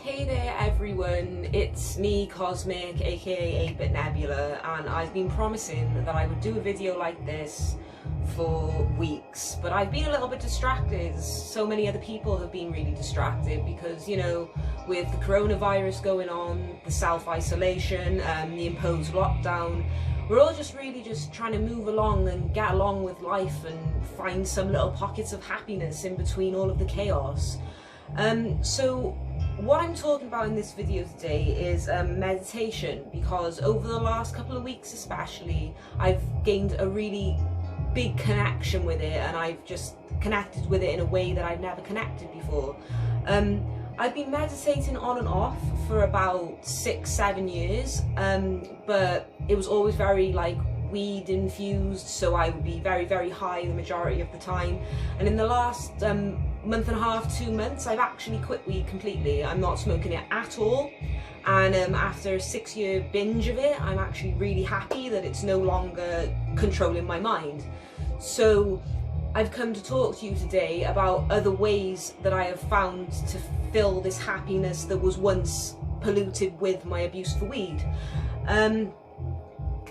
Hey there everyone, it's me Cosmic aka 8-Bit Nebula, and I've been promising that I would do a video like this for weeks, but I've been a little bit distracted. So many other people have been really distracted because, you know, with the coronavirus going on, the self-isolation, the imposed lockdown, we're all just really trying to move along and get along with life and find some little pockets of happiness in between all of the chaos. So what I'm talking about in this video today is meditation, because over the last couple of weeks especially, I've gained a really big connection with it, and I've just connected with it in a way that I've never connected before. I've been meditating on and off for about 6-7 years, but it was always very like weed infused, so I would be very high the majority of the time. And in the last month and a half, 2 months, I've actually quit weed completely. I'm not smoking it at all, and after a 6-year binge of it, I'm actually really happy that it's no longer controlling my mind. So I've come to talk to you today about other ways that I have found to fill this happiness that was once polluted with my abuse for weed.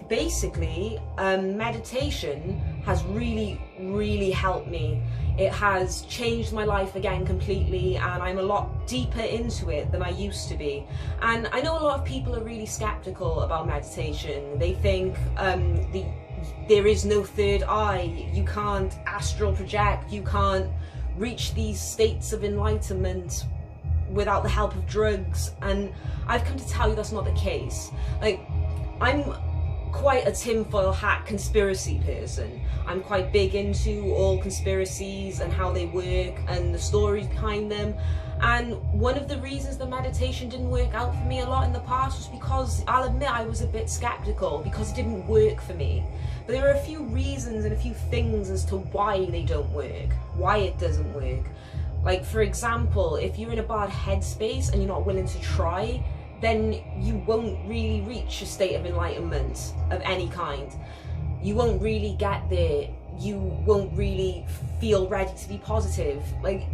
Basically, meditation has really helped me. It has changed my life again completely, and I'm a lot deeper into it than I used to be. And I know a lot of people are really skeptical about meditation. They think there is no third eye, you can't astral project, you can't reach these states of enlightenment without the help of drugs. And I've come to tell you that's not the case. Like, I'm quite a tinfoil hat conspiracy person. I'm quite big into all conspiracies and how they work and the stories behind them. And one of the reasons the meditation didn't work out for me a lot in the past was because, I'll admit, I was a bit skeptical because it didn't work for me. But there are a few reasons and a few things as to why they don't work, why it doesn't work. Like, for example, if you're in a bad headspace and you're not willing to try, then you won't really reach a state of enlightenment of any kind. You won't really get there. You won't really feel ready to be positive. Like,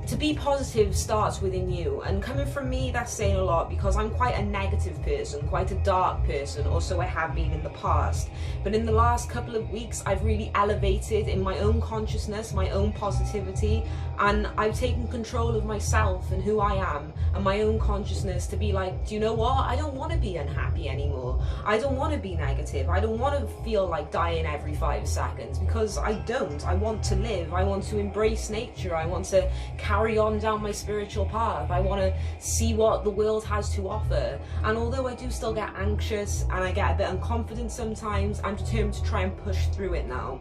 to be positive starts within you, and coming from me, that's saying a lot, because I'm quite a negative person, quite a dark person, or so I have been in the past. But in the last couple of weeks, I've really elevated in my own consciousness, my own positivity, and I've taken control of myself and who I am and my own consciousness to be like, do you know what? I don't want to be unhappy anymore. I don't want to be negative. I don't want to feel like dying every 5 seconds, because I don't. I want to live. I want to embrace nature. I want to carry on down my spiritual path. I want to see what the world has to offer. And although I do still get anxious and I get a bit unconfident sometimes, I'm determined to try and push through it now.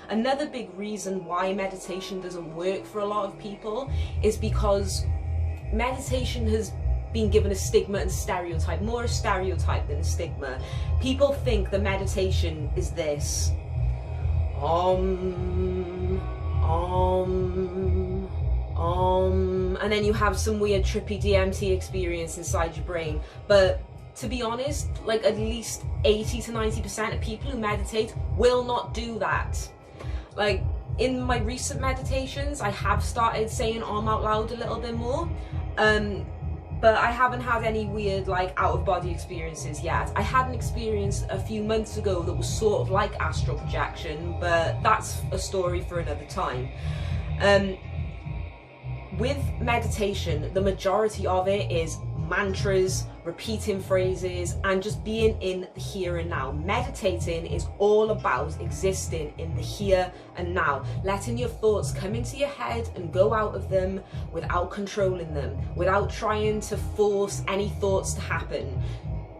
Another big reason why meditation doesn't work for a lot of people is because meditation has been given a stigma and stereotype, more a stereotype than a stigma. People think that meditation is this. And then you have some weird trippy DMT experience inside your brain. But to be honest, like, at least 80 to 90% of people who meditate will not do that. Like, in my recent meditations, I have started saying out loud a little bit more, but I haven't had any weird, like, out-of-body experiences yet. I had an experience a few months ago that was sort of like astral projection, but that's a story for another time. With meditation, the majority of it is mantras, repeating phrases, and just being in the here and now. Meditating is all about existing in the here and now, letting your thoughts come into your head and go out of them without controlling them, without trying to force any thoughts to happen.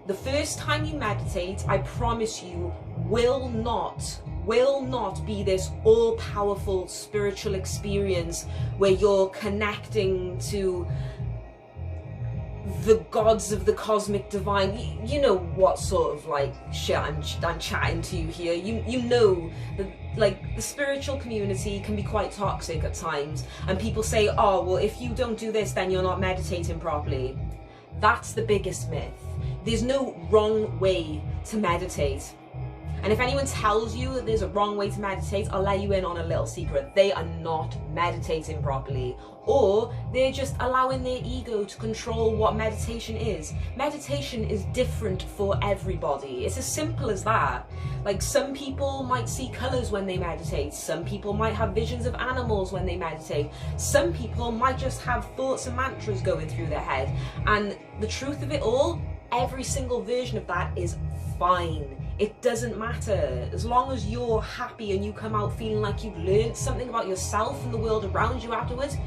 The first time you meditate, I promise you, will not be this all-powerful spiritual experience where you're connecting to the gods of the cosmic divine. You know what sort of, like, shit I'm chatting to you here. You know that, like, the spiritual community can be quite toxic at times, and people say, oh, well, if you don't do this, then you're not meditating properly. That's the biggest myth. There's no wrong way to meditate. And if anyone tells you that there's a wrong way to meditate, I'll let you in on a little secret. They are not meditating properly, or they're just allowing their ego to control what meditation is. Meditation is different for everybody. It's as simple as that. Like, some people might see colours when they meditate. Some people might have visions of animals when they meditate. Some people might just have thoughts and mantras going through their head. And the truth of it all, every single version of that is fine. It doesn't matter. As long as you're happy and you come out feeling like you've learned something about yourself and the world around you afterwards,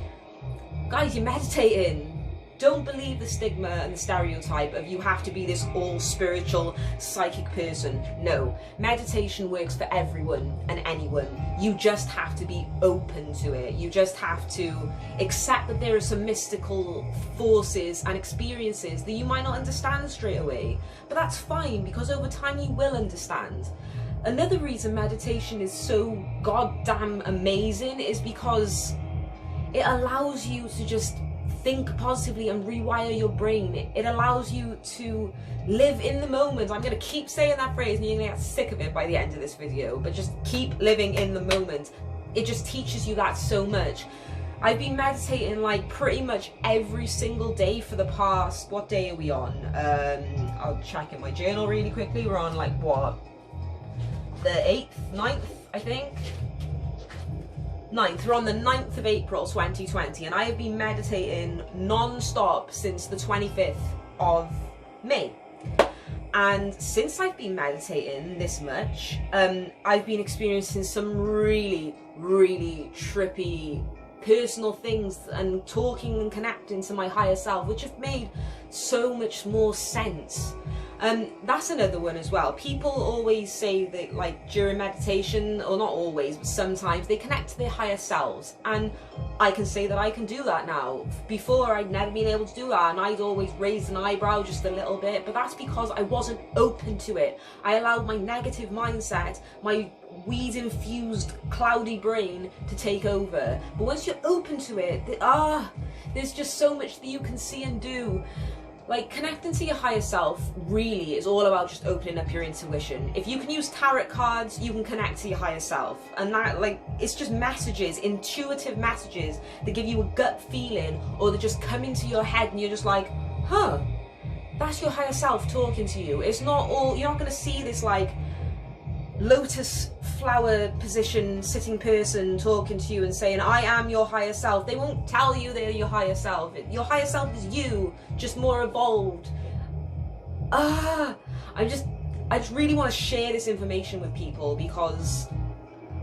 guys, you're meditating. Don't believe the stigma and the stereotype of you have to be this all spiritual, psychic person. No, meditation works for everyone and anyone. You just have to be open to it. You just have to accept that there are some mystical forces and experiences that you might not understand straight away. But that's fine, because over time you will understand. Another reason meditation is so goddamn amazing is because it allows you to just think positively and rewire your brain. It allows you to live in the moment. I'm going to keep saying that phrase and you're going to get sick of it by the end of this video, but just keep living in the moment. It just teaches you that so much. I've been meditating like pretty much every single day for the past, what day are we on? I'll check in my journal really quickly. We're on like what? The 8th, 9th, I think? 9th. We're on the 9th of April 2020, and I have been meditating non-stop since the 25th of May. And since I've been meditating this much, I've been experiencing some really, really trippy personal things and talking and connecting to my higher self, which have made so much more sense. That's another one as well. People always say that, like, during meditation, or not always, but sometimes they connect to their higher selves, and I can say that I can do that now. Before, I'd never been able to do that, and I'd always raised an eyebrow just a little bit, but that's because I wasn't open to it. I allowed my negative mindset, my weed-infused cloudy brain to take over. But once you're open to it, there's just so much that you can see and do. Like, connecting to your higher self really is all about just opening up your intuition. If you can use tarot cards, you can connect to your higher self. And that, like, it's just messages, intuitive messages that give you a gut feeling, or that just come into your head and you're just like, huh, that's your higher self talking to you. It's not all, you're not going to see this, like, lotus flower position sitting person talking to you and saying, I am your higher self. They won't tell you they're your higher self. Your higher self is you, just more evolved. I just really want to share this information with people, because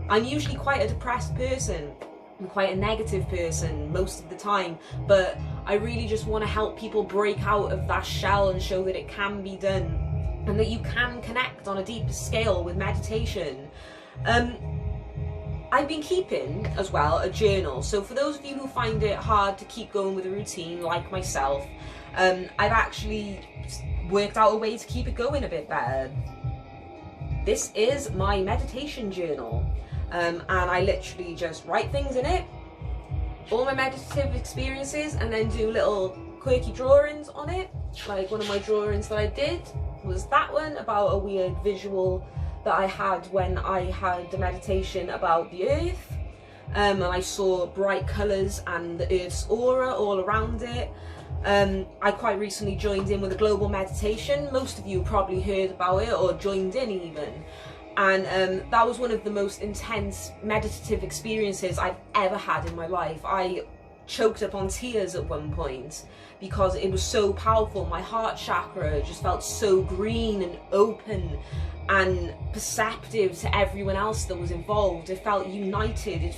I'm usually quite a depressed person. I'm quite a negative person most of the time, but I really just want to help people break out of that shell and show that it can be done, and that you can connect on a deeper scale with meditation. I've been keeping, as well, a journal. So for those of you who find it hard to keep going with a routine, like myself, I've actually worked out a way to keep it going a bit better. This is my meditation journal, and I literally just write things in it, all my meditative experiences, and then do little quirky drawings on it. Like, one of my drawings that I did was that one about a weird visual that I had when I had the meditation about the earth, and I saw bright colours and the earth's aura all around it. I quite recently joined in with a global meditation. Most of you probably heard about it or joined in even, and that was one of the most intense meditative experiences I've ever had in my life. I choked up on tears at one point because it was so powerful. My heart chakra just felt so green and open and perceptive to everyone else that was involved. It felt united. It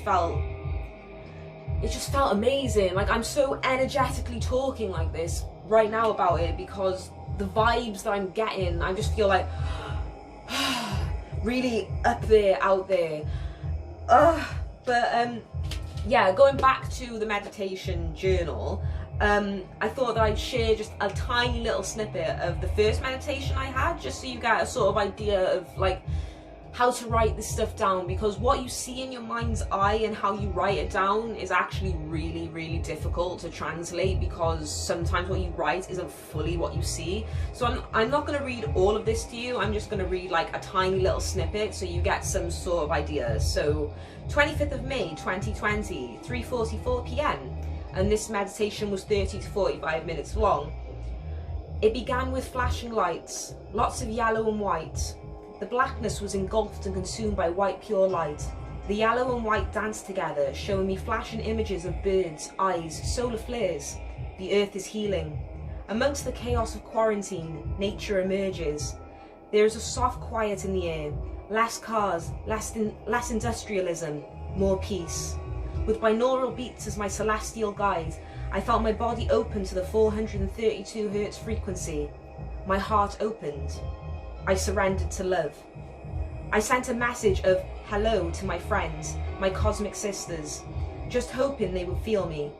just felt amazing. Like, I'm so energetically talking like this right now about it because the vibes that I'm getting, I just feel like really up there, out there. Yeah, going back to the meditation journal, I thought that I'd share just a tiny little snippet of the first meditation I had, just so you get a sort of idea of, like, how to write this stuff down, because what you see in your mind's eye and how you write it down is actually really, really difficult to translate, because sometimes what you write isn't fully what you see. So I'm not going to read all of this to you. I'm just going to read like a tiny little snippet so you get some sort of idea. So 25th of May 2020, 3:44 p.m. and this meditation was 30 to 45 minutes long. It began with flashing lights, lots of yellow and white. The blackness was engulfed and consumed by white pure light. The yellow and white danced together, showing me flashing images of birds, eyes, solar flares. The earth is healing. Amongst the chaos of quarantine, nature emerges. There is a soft quiet in the air, less cars, less industrialism, more peace. With binaural beats as my celestial guide, I felt my body open to the 432 Hz frequency. My heart opened. I surrendered to love. I sent a message of hello to my friends, my cosmic sisters, just hoping they would feel me,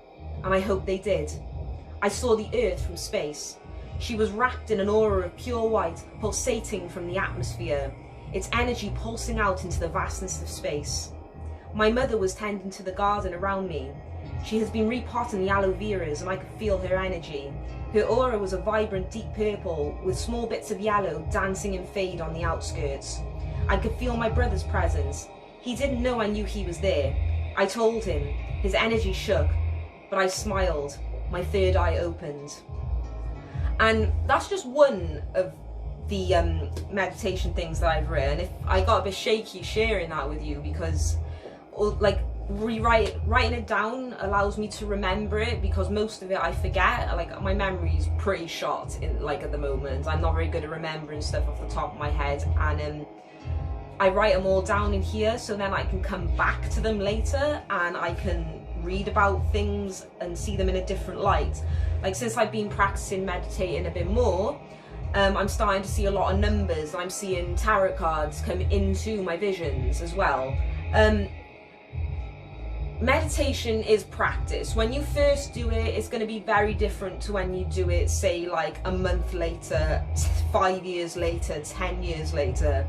and I hope they did. I saw the Earth from space. She was wrapped in an aura of pure white, pulsating from the atmosphere, its energy pulsing out into the vastness of space. My mother was tending to the garden around me. She has been repotting the aloe veras, and I could feel her energy. Her aura was a vibrant deep purple with small bits of yellow dancing in fade on the outskirts. I could feel my brother's presence. He didn't know I knew he was there. I told him. His energy shook, but I smiled. My third eye opened. And that's just one of the meditation things that I've written. If I got a bit shaky sharing that with you, because like writing it down allows me to remember it, because most of it I forget. Like, my memory's pretty shot at the moment. I'm not very good at remembering stuff off the top of my head, and I write them all down in here so then I can come back to them later and I can read about things and see them in a different light. Like, since I've been practicing meditating a bit more, I'm starting to see a lot of numbers. I'm seeing tarot cards come into my visions as well. Meditation is practice. When you first do it, it's going to be very different to when you do it, say, like a month later, 5 years later, 10 years later.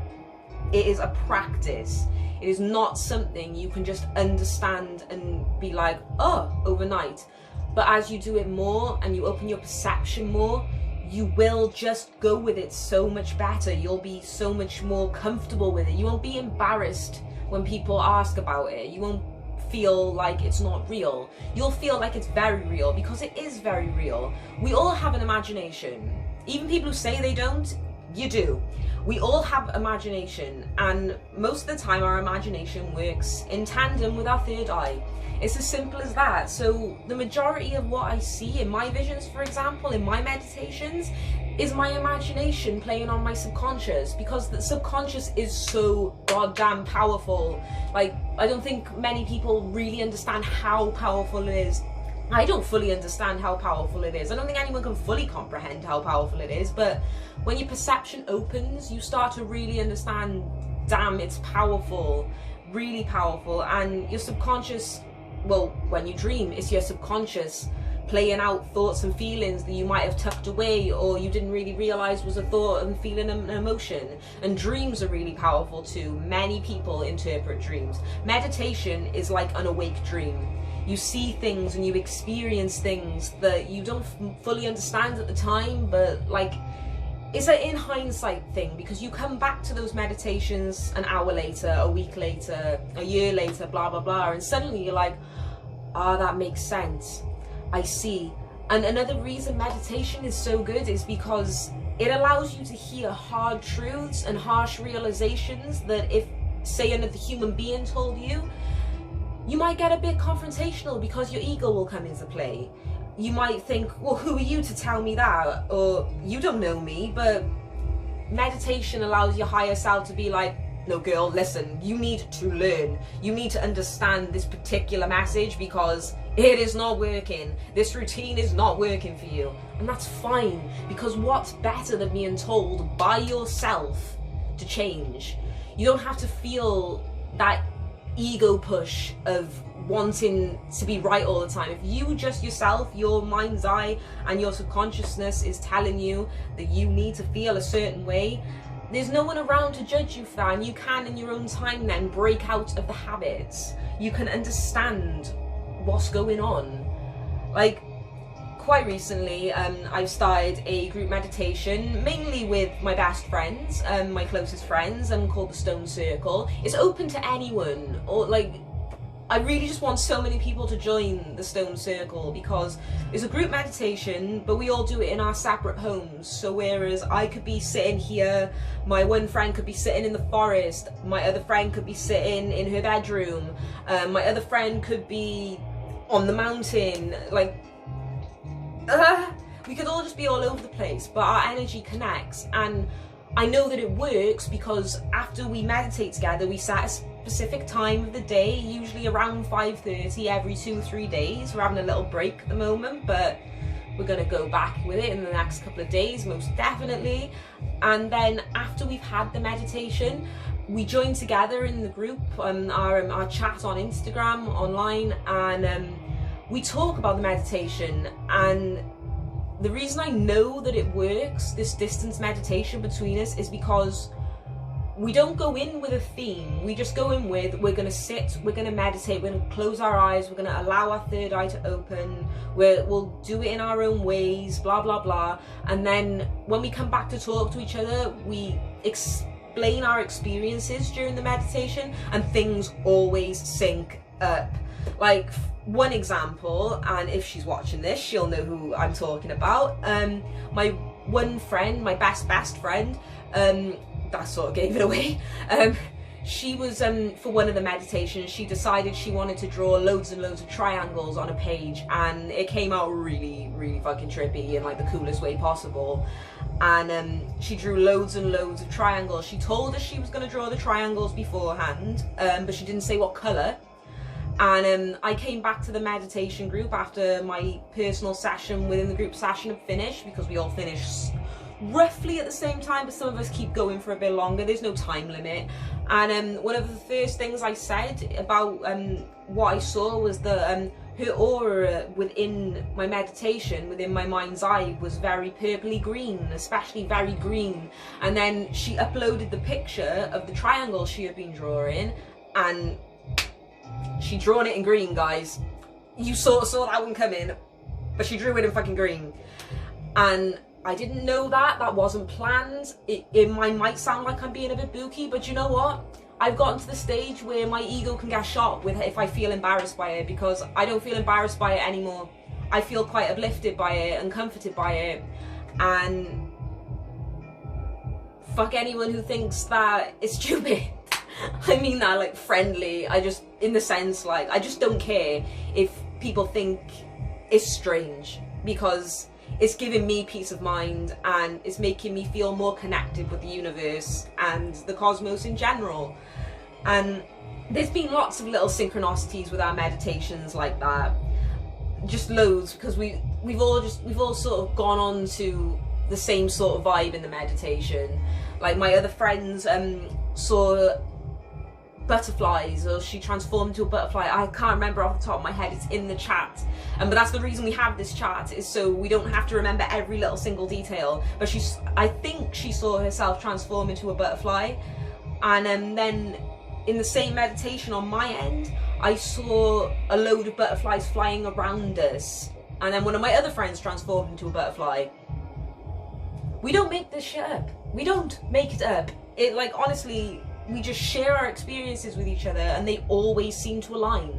It is a practice. It is not something you can just understand and be like, oh, overnight. But as you do it more and you open your perception more, you will just go with it so much better. You'll be so much more comfortable with it. You won't be embarrassed when people ask about it. You won't feel like it's not real. You'll feel like it's very real, because it is very real. We all have an imagination. Even people who say they don't, you do. We all have imagination, and most of the time our imagination works in tandem with our third eye. It's as simple as that. So the majority of what I see in my visions, for example, in my meditations, is my imagination playing on my subconscious, because the subconscious is so goddamn powerful. Like, I don't think many people really understand how powerful it is. I don't fully understand how powerful it is. I don't think anyone can fully comprehend how powerful it is, but when your perception opens, you start to really understand, damn, it's powerful, really powerful. And your subconscious, well, when you dream, it's your subconscious playing out thoughts and feelings that you might have tucked away or you didn't really realize was a thought and feeling and emotion. And dreams are really powerful too. Many people interpret dreams. Meditation is like an awake dream. You see things and you experience things that you don't fully understand at the time, but like, it's an in hindsight thing, because you come back to those meditations an hour later, a week later, a year later, blah blah blah, and suddenly you're like, ah, that makes sense. I see. And another reason meditation is so good is because it allows you to hear hard truths and harsh realizations that if, say, another human being told you, you might get a bit confrontational, because your ego will come into play. You might think, well, who are you to tell me that? Or, you don't know me. But meditation allows your higher self to be like, no girl, listen, you need to learn. You need to understand this particular message, because it is not working. This routine is not working for you. And that's fine, because what's better than being told by yourself to change? You don't have to feel that ego push of wanting to be right all the time. If you just yourself, your mind's eye and your subconsciousness is telling you that you need to feel a certain way, there's no one around to judge you for that, and you can in your own time then break out of the habits. You can understand what's going on. Like, quite recently, I've started a group meditation, mainly with my best friends, my closest friends, called the Stone Circle. It's open to anyone, or like, I really just want so many people to join the Stone Circle, because it's a group meditation, but we all do it in our separate homes. So whereas I could be sitting here, my one friend could be sitting in the forest, my other friend could be sitting in her bedroom, my other friend could be on the mountain, like, we could all just be all over the place, but our energy connects. And I know that it works because after we meditate together, we set a specific time of the day, usually around 5:30 every 2-3 days. We're having a little break at the moment, but we're going to go back with it in the next couple of days, most definitely. And then after we've had the meditation, we join together in the group, our chat on Instagram, online, and we talk about the meditation. And the reason I know that it works, this distance meditation between us, is because we don't go in with a theme. We just go in with, we're going to sit, we're going to meditate, we're going to close our eyes, we're going to allow our third eye to open, we'll do it in our own ways, blah, blah, blah. And then when we come back to talk to each other, we explain our experiences during the meditation, and things always sync up. Like, one example, and if she's watching this, she'll know who I'm talking about. My one friend, my best friend, that sort of gave it away. She was, for one of the meditations, she decided she wanted to draw loads and loads of triangles on a page, and it came out really, really fucking trippy in like the coolest way possible. And she drew loads and loads of triangles. She told us she was going to draw the triangles beforehand, but she didn't say what colour. And I came back to the meditation group after my personal session within the group session had finished, because we all finish roughly at the same time, but some of us keep going for a bit longer. There's no time limit. And one of the first things I said about what I saw was that her aura within my meditation, within my mind's eye, was very purpley green, especially very green. And then she uploaded the picture of the triangle she had been drawing, and she'd drawn it in green, guys. You sort of saw that one coming, but she drew it in fucking green. And I didn't know that wasn't planned. It might sound like I'm being a bit booky, but you know what? I've gotten to the stage where my ego can get shot with if I feel embarrassed by it, because I don't feel embarrassed by it anymore. I feel quite uplifted by it and comforted by it. And fuck anyone who thinks that it's stupid. I mean that like friendly. I just, in the sense, like, I just don't care if people think it's strange, because it's giving me peace of mind, and it's making me feel more connected with the universe and the cosmos in general. And there's been lots of little synchronicities with our meditations like that, just loads, because we've all sort of gone on to the same sort of vibe in the meditation. Like, my other friends saw butterflies, or she transformed into a butterfly. I can't remember off the top of my head, it's in the chat. But that's the reason we have this chat, is so we don't have to remember every little single detail. But I think she saw herself transform into a butterfly. And then in the same meditation on my end, I saw a load of butterflies flying around us. And then one of my other friends transformed into a butterfly. We don't make this shit up. We don't make it up. It, like, honestly, we just share our experiences with each other, and they always seem to align.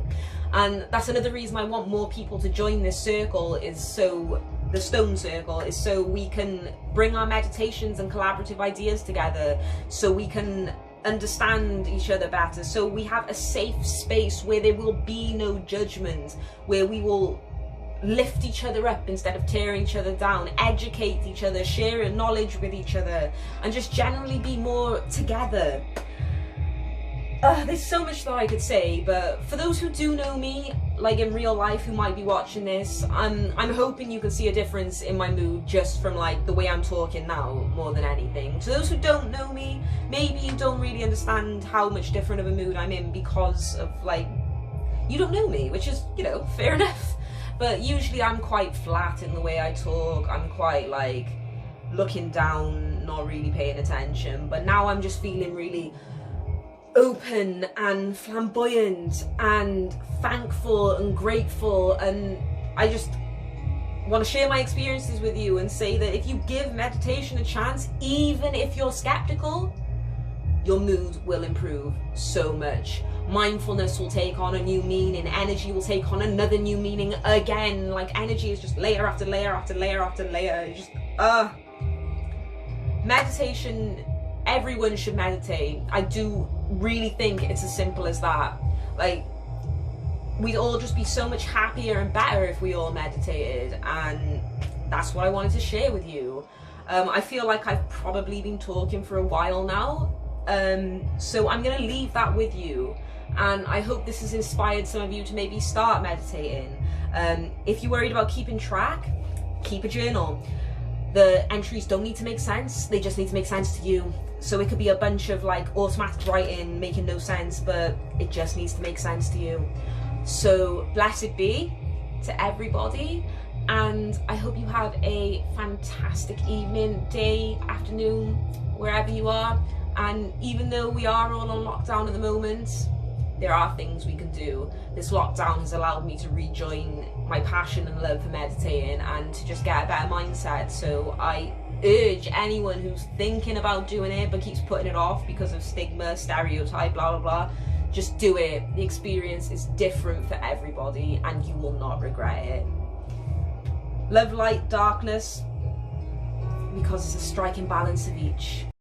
And that's another reason I want more people to join this circle, is so, the Stone Circle, is so we can bring our meditations and collaborative ideas together, so we can understand each other better, so we have a safe space where there will be no judgment, where we will lift each other up instead of tearing each other down, educate each other, share knowledge with each other, and just generally be more together. There's so much that I could say, but for those who do know me, like in real life, who might be watching this, I'm hoping you can see a difference in my mood just from like the way I'm talking now, more than anything. To those who don't know me, maybe you don't really understand how much different of a mood I'm in because of, like, you don't know me, which is, you know, fair enough. But usually I'm quite flat in the way I talk. I'm quite like, looking down, not really paying attention. But now I'm just feeling really open and flamboyant and thankful and grateful, and I just want to share my experiences with you and say that if you give meditation a chance, even if you're skeptical, your mood will improve so much. Mindfulness will take on a new meaning, energy will take on another new meaning again. Like, energy is just layer after layer after layer after layer. It's just meditation, everyone should meditate. I do really think it's as simple as that. Like, we'd all just be so much happier and better if we all meditated, and that's what I wanted to share with you. I feel like I've probably been talking for a while now, so I'm going to leave that with you, and I hope this has inspired some of you to maybe start meditating. If you're worried about keeping track, keep a journal. The entries don't need to make sense, they just need to make sense to you. So it could be a bunch of like automatic writing making no sense, but it just needs to make sense to you. So blessed be to everybody, and I hope you have a fantastic evening, day, afternoon, wherever you are. And even though we are all on lockdown at the moment, there are things we can do. This lockdown has allowed me to rejoin my passion and love for meditating and to just get a better mindset. So I urge anyone who's thinking about doing it but keeps putting it off because of stigma, stereotype, blah blah blah, just do it. The experience is different for everybody and you will not regret it. Love, light, darkness, because it's a striking balance of each.